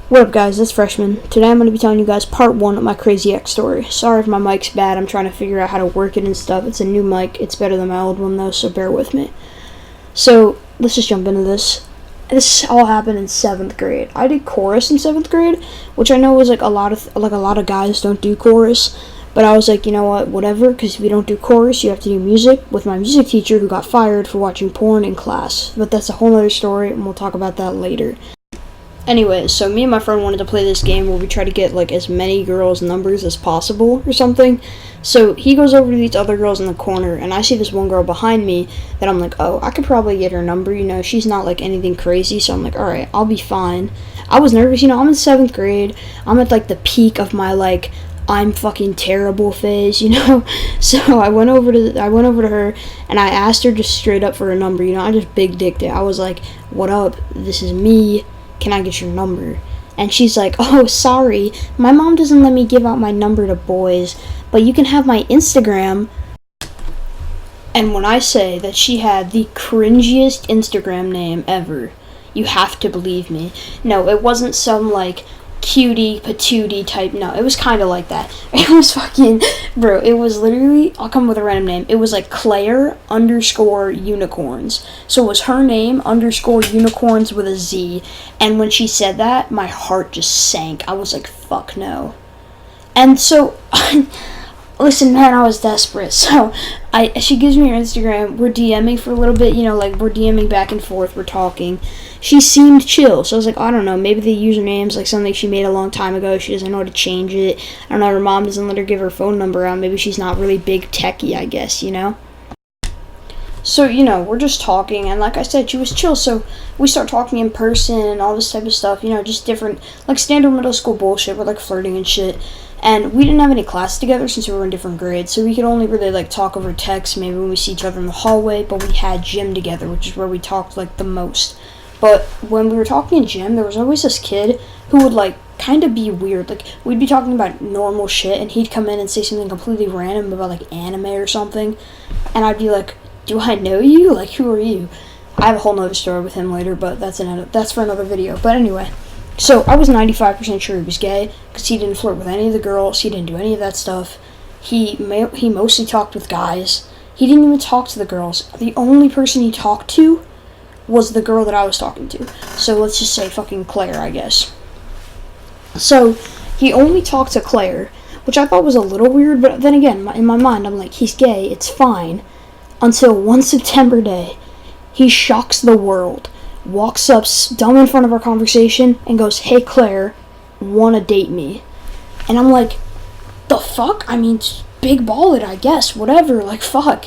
What up guys, it's Freshman. Today I'm going to be telling you guys part 1 of my Crazy X story. Sorry if my mic's bad, I'm trying to figure out how to work it and stuff. It's a new mic, it's better than my old one though, so bear with me. So, let's just jump into this. This all happened in 7th grade. I did chorus in 7th grade, which I know was a lot of guys don't do chorus. But I was like, you know what, whatever, because if you don't do chorus, you have to do music, with my music teacher who got fired for watching porn in class. But that's a whole other story, and we'll talk about that later. Anyways, so me and my friend wanted to play this game where we try to get, as many girls' numbers as possible or something. So he goes over to these other girls in the corner, and I see this one girl behind me that I'm like, oh, I could probably get her number, she's not, anything crazy, so I'm like, alright, I'll be fine. I was nervous, I'm in 7th grade, I'm at, the peak of my, I'm fucking terrible phase, So I went over to her, and I asked her just straight up for her number, I just big dicked it. I was like, what up, this is me. Can I get your number? And she's like, oh, sorry, my mom doesn't let me give out my number to boys, but you can have my Instagram. And when I say that she had the cringiest Instagram name ever, you have to believe me. No, it wasn't some, cutie patootie type. No, it was kind of like that. It was fucking, bro, it was literally, I'll come with a random name. It was Claire _ unicorns. So it was her name _ unicorns with a Z. And when she said that, my heart just sank. I was like, fuck no. And so, listen, man, I was desperate. So she gives me her Instagram. We're DMing for a little bit, we're DMing back and forth. We're talking. She seemed chill, so I was like, I don't know, maybe the username's something she made a long time ago. She doesn't know how to change it. I don't know, her mom doesn't let her give her phone number out. Maybe she's not really big techie, I guess, So, we're just talking, and like I said, she was chill, so we start talking in person and all this type of stuff, just different, standard middle school bullshit with, flirting and shit. And we didn't have any class together since we were in different grades, so we could only really, talk over text, maybe when we see each other in the hallway, but we had gym together, which is where we talked, the most. But when we were talking in gym, there was always this kid who would, kind of be weird. We'd be talking about normal shit, and he'd come in and say something completely random about, anime or something. And I'd be like, do I know you? Who are you? I have a whole nother story with him later, but that's for another video. But anyway, so I was 95% sure he was gay, because he didn't flirt with any of the girls. He didn't do any of that stuff. He mostly talked with guys. He didn't even talk to the girls. The only person he talked to was the girl that I was talking to. So let's just say fucking Claire, I guess. So he only talked to Claire, which I thought was a little weird, but then again, in my mind, I'm like, he's gay, it's fine. Until one September day, he shocks the world, walks up dumb in front of our conversation, and goes, hey Claire, wanna date me? And I'm like, the fuck? I mean, big ballin', I guess, whatever, fuck.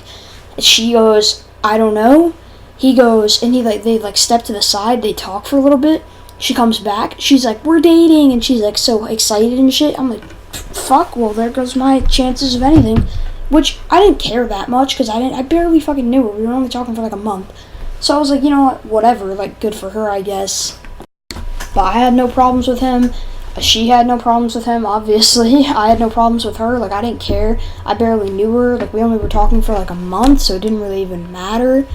And she goes, I don't know. He goes, and they step to the side, they talk for a little bit. She comes back, she's like, we're dating, and she's so excited and shit. I'm like, fuck, well, there goes my chances of anything. Which, I didn't care that much, because I barely fucking knew her. We were only talking for a month. So I was like, you know what, whatever, good for her, I guess. But I had no problems with him. She had no problems with him, obviously. I had no problems with her, I didn't care. I barely knew her, we only were talking for a month, so it didn't really even matter.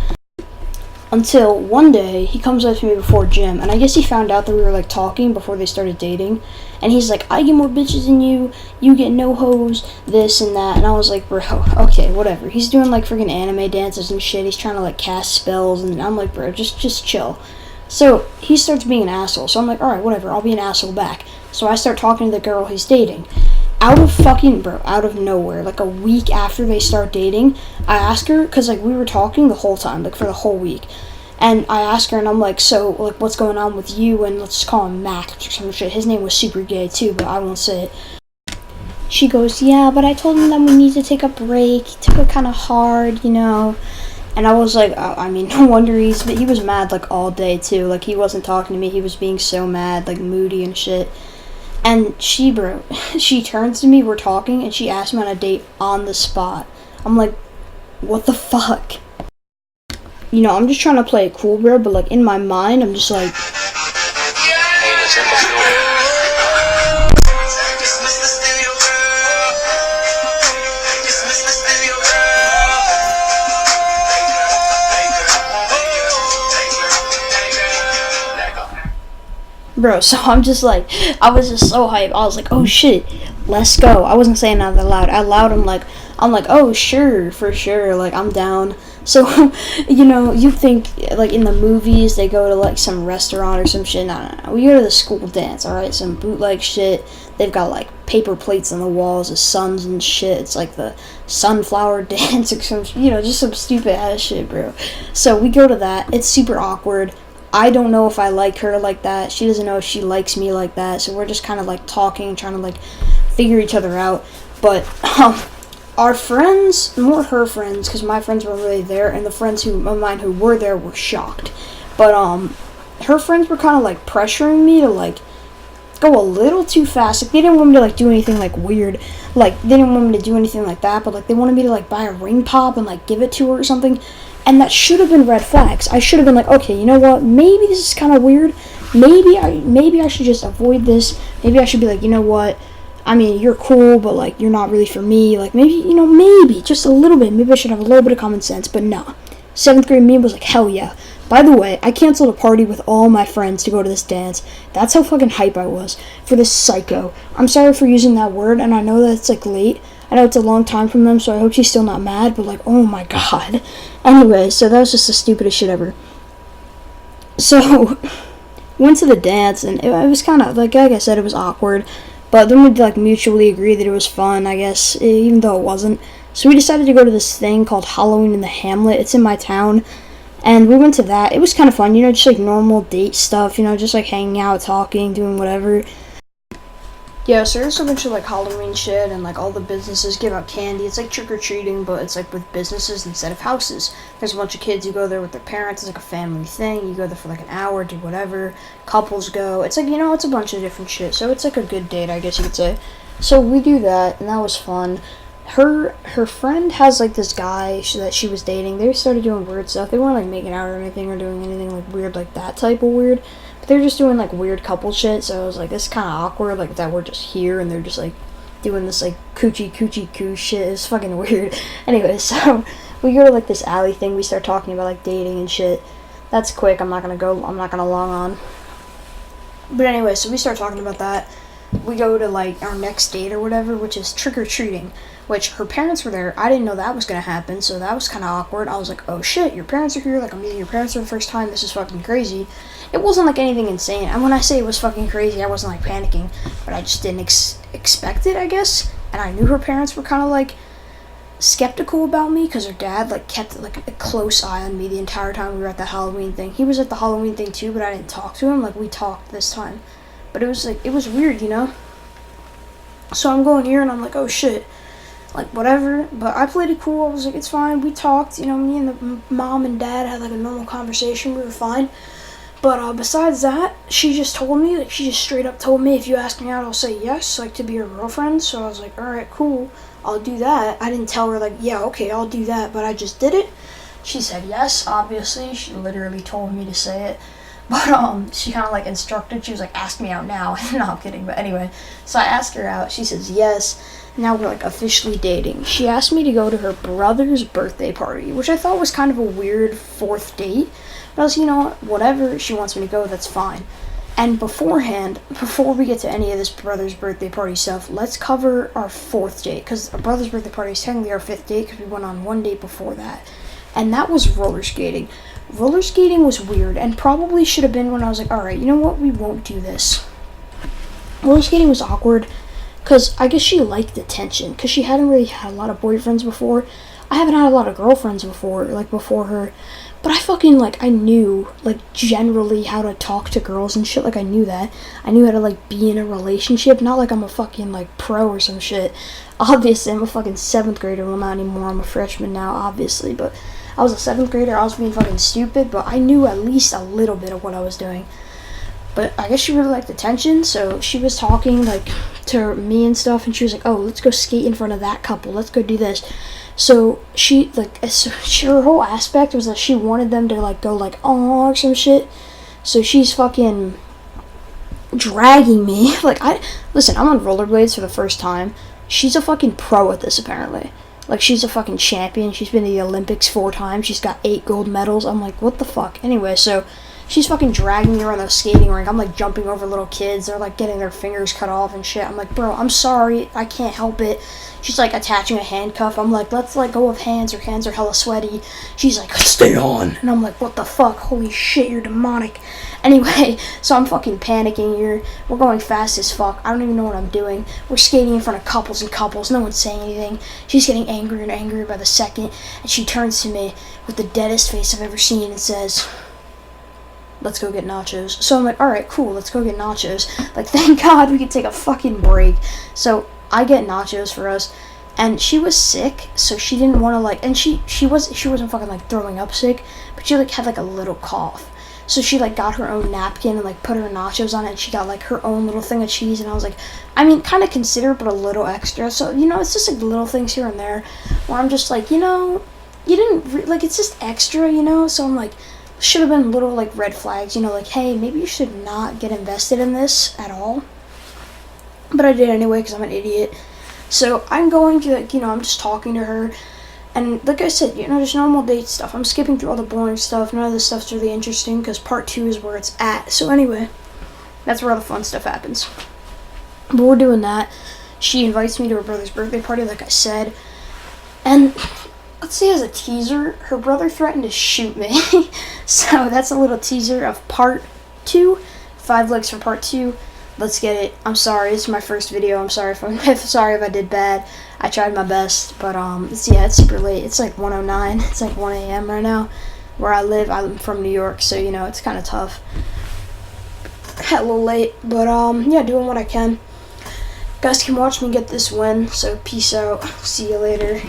Until one day, he comes up to me before gym, and I guess he found out that we were, talking before they started dating, and he's like, I get more bitches than you get no hoes, this and that, and I was like, bro, okay, whatever. He's doing, freaking anime dances and shit, he's trying to, cast spells, and I'm like, bro, just chill. So, he starts being an asshole, so I'm like, alright, whatever, I'll be an asshole back. So I start talking to the girl he's dating. Out of nowhere, a week after they start dating, I ask her, because, we were talking the whole time, for the whole week, and I ask her, and I'm like, so, what's going on with you, and let's just call him Max or some shit. His name was super gay, too, but I won't say it. She goes, yeah, but I told him that we need to take a break. He took it kind of hard, And I was like, I mean, no wonder he was mad, all day, too. He wasn't talking to me, he was being so mad, moody and shit. And she turns to me, we're talking, and she asked me on a date on the spot. I'm like, what the fuck? I'm just trying to play it cool, bro, but, in my mind, I'm just like... Bro, so I'm just like, I was just so hyped. I was like, oh shit, let's go. I wasn't saying that loud. Out loud, I'm like, oh sure, for sure, like I'm down. So, you think like in the movies they go to like some restaurant or some shit. No. We go to the school dance. All right, some bootleg shit. They've got like paper plates on the walls of suns and shit. It's like the sunflower dance or some, just some stupid ass shit, bro. So we go to that. It's super awkward. I don't know if I like her like that. She doesn't know if she likes me like that. So we're just kind of like talking, trying to like figure each other out. But our friends, more her friends, because my friends weren't really there, and the friends of mine who were there were shocked. But her friends were kind of like pressuring me to like go a little too fast. Like they didn't want me to like do anything like weird. Like they didn't want me to do anything like that. But like they wanted me to like buy a ring pop and like give it to her or something. And that should have been red flags. I should have been like, okay, you know what? Maybe this is kind of weird. Maybe I should just avoid this. Maybe I should be like, you know what? I mean, you're cool, but like you're not really for me. Like maybe just a little bit. Maybe I should have a little bit of common sense. But nah. 7th grade me was like, hell yeah. By the way, I canceled a party with all my friends to go to this dance. That's how fucking hype I was for this psycho. I'm sorry for using that word, and I know that it's like late. I know it's a long time from them, so I hope she's still not mad, but like, oh my god. Anyway, so that was just the stupidest shit ever. So, went to the dance, and it was kind of, like I said, it was awkward. But then we like mutually agreed that it was fun, I guess, even though it wasn't. So we decided to go to this thing called Halloween in the Hamlet. It's in my town. And we went to that. It was kind of fun, just like normal date stuff, just like hanging out, talking, doing whatever. Yeah, so there's a bunch of like Halloween shit, and like all the businesses give out candy. It's like trick-or-treating, but it's like with businesses instead of houses. There's a bunch of kids who go there with their parents. It's like a family thing. You go there for like an hour, do whatever. Couples go. It's like, it's a bunch of different shit. So it's like a good date, I guess you could say. So we do that, and that was fun. Her friend has like this guy that she was dating. They started doing weird stuff. They weren't like making out or anything or doing anything like weird, like that type of weird. But they were just doing like weird couple shit. So I was like, this is kind of awkward. Like that we're just here and they're just like doing this like coochie coo shit. It's fucking weird. Anyway, so we go to like this alley thing. We start talking about like dating and shit. That's quick. I'm not gonna long on. But anyway, so we start talking about that. We go to like our next date or whatever, which is trick-or-treating, which her parents were there. I didn't know that was gonna happen, so that was kind of awkward. I was like, oh shit, your parents are here, like I'm meeting your parents for the first time. This is fucking crazy. It wasn't like anything insane, and when I say it was fucking crazy, I wasn't like panicking, but I just didn't expect it, I guess. And I knew her parents were kind of like skeptical about me because her dad like kept like a close eye on me the entire time we were at the Halloween thing. He was at the Halloween thing too, but I didn't talk to him. Like we talked this time. But it was weird, So I'm going here and I'm like, oh shit, like whatever. But I played it cool. I was like, it's fine. We talked, me and the mom and dad had like a normal conversation. We were fine. But besides that, she just told me, like she just straight up told me, if you ask me out, I'll say yes, like to be your girlfriend. So I was like, all right, cool, I'll do that. I didn't tell her like, yeah, okay, I'll do that, but I just did it. She said yes, obviously. She literally told me to say it. But she kind of like instructed. She was like, ask me out now. No, I'm kidding. But anyway, so I asked her out. She says yes. Now we're like officially dating. She asked me to go to her brother's birthday party, which I thought was kind of a weird 4th date. But I was, whatever she wants me to go, that's fine. And beforehand, before we get to any of this brother's birthday party stuff, let's cover our 4th date, because our brother's birthday party is technically our 5th date, because we went on one date before that, and that was roller skating. Roller skating was weird, and probably should have been when I was like, alright, you know what, we won't do this. Roller skating was awkward, because I guess she liked attention, because she hadn't really had a lot of boyfriends before. I haven't had a lot of girlfriends before, like before her, but I fucking, like, I knew, like, generally how to talk to girls and shit, like, I knew that. I knew how to, like, be in a relationship, not like I'm a fucking, like, pro or some shit. Obviously, I'm a fucking 7th grader, well, not anymore, I'm a freshman now, obviously, but I was a 7th grader, I was being fucking stupid, but I knew at least a little bit of what I was doing. But I guess she really liked attention, so she was talking, like, to me and stuff, and she was like, oh, let's go skate in front of that couple, let's go do this. So she, like, her whole aspect was that she wanted them to, like, go, like, oh, or some shit. So she's fucking dragging me. Like, listen, I'm on rollerblades for the first time. She's a fucking pro at this, apparently. Like, she's a fucking champion. She's been to the Olympics 4 times. She's got 8 gold medals. I'm like, what the fuck? Anyway, so She's fucking dragging me around the skating rink. I'm like jumping over little kids. They're like getting their fingers cut off and shit. I'm like, bro, I'm sorry. I can't help it. She's like attaching a handcuff. I'm like, let's let go of hands. Her hands are hella sweaty. She's like, stay on. And I'm like, what the fuck? Holy shit, you're demonic. Anyway, so I'm fucking panicking here. We're going fast as fuck. I don't even know what I'm doing. We're skating in front of couples and couples. No one's saying anything. She's getting angrier and angrier by the second. And she turns to me with the deadest face I've ever seen and says, let's go get nachos. So I'm like, alright, cool, let's go get nachos. Like, thank God we could take a fucking break. So I get nachos for us, and she was sick, so she didn't want to, like, and she wasn't fucking, like, throwing up sick, but she, like, had, like, a little cough. So she, like, got her own napkin and, like, put her nachos on it, and she got, like, her own little thing of cheese, and I was like, I mean, kind of considerate, but a little extra. So, you know, it's just, like, little things here and there, where I'm just like, you know, you didn't, like, it's just extra, you know? So I'm like, should have been little, like, red flags, you know, like, hey, maybe you should not get invested in this at all. But I did anyway, because I'm an idiot. So I'm going to, like, you know, I'm just talking to her. And like I said, you know, just normal date stuff. I'm skipping through all the boring stuff. None of this stuff's really interesting, because part 2 is where it's at. So anyway, that's where all the fun stuff happens. But we're doing that. She invites me to her brother's birthday party, like I said. And let's say as a teaser, her brother threatened to shoot me. So that's a little teaser of part 2. 5 likes for part 2. Let's get it. I'm sorry, it's my first video. I'm sorry if I did bad. I tried my best, but it's super late. It's like 1:09. It's like 1 a.m. right now where I live. I'm from New York, so you know, it's kind of tough. A little late, but yeah, doing what I can. Guys can watch me get this win, so peace out. See you later.